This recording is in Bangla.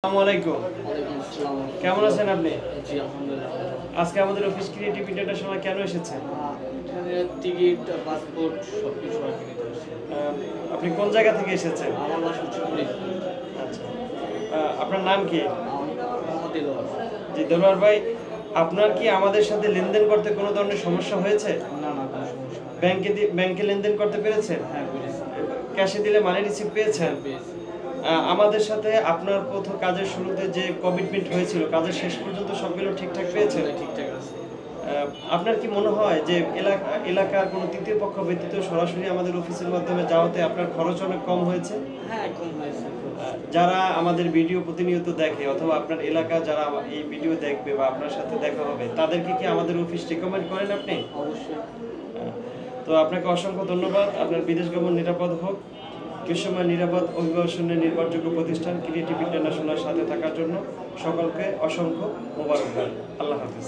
আসসালামু আলাইকুম। কেমন আছেন আপনি? জি, আলহামদুলিল্লাহ। আজকে আমাদের অফিস ক্রিয়েটিভ ইন্টারন্যাশনাল কেন এসেছেন? এখানে টিকিট, পাসপোর্ট সবকিছু আরকি নিতে আসছি। আপনি কোন জায়গা থেকে এসেছেন? আমার বাসা হচ্ছে কুড়িগ্রাম। আচ্ছা। আপনার নাম কি? মোহাম্মদ দেলোয়ার। জি, দেলোয়ার ভাই, আপনার কি আমাদের সাথে লেনদেন করতে কোনো ধরনের সমস্যা হয়েছে? না, না, কোনো সমস্যা নেই। ব্যাংকে লেনদেন করতে পেরেছেন? হ্যাঁ, পেরেছি। ক্যাশে দিলে মানি রিসিভ পেয়েছেন? হ্যাঁ, পেয়েছি। আমাদের সাথে আপনার প্রথম কাজের শুরুতে যে কমিটমেন্ট হয়েছিল, কাজের শেষ পর্যন্ত সবগুলো ঠিকঠাক পেয়েছেন? সবগুলাই ঠিকঠাক আছে। আপনার কি মনে হয় যে এলাকার কোনো তৃতীয় পক্ষ ব্যতীত সরাসরি আমাদের অফিসের মাধ্যমে যাওয়াতে আপনার খরচ অনেক কম হয়েছে? হ্যাঁ, কম হয়েছে। যারা আমাদের ভিডিও প্রতিনিয়ত দেখে অথবা আপনার এলাকা যারা এই ভিডিও দেখবে বা আপনার সাথে দেখা হবে, তাদেরকে কি আমাদের অফিস রিকমেন্ড করেন আপনি? অবশ্যই। আহ, তো আপনাকে অসংখ্য ধন্যবাদ। আপনার বিদেশ গমন নিরাপদ হোক। বিশ্বময় নিরাপদ অভিবাসনের নির্ভরযোগ্য প্রতিষ্ঠান ক্রিয়েটিভ ইন্টারন্যাশনাল সাথে থাকার জন্য সকলকে অসংখ্য মোবারকবাদ। আল্লাহ হাফিজ।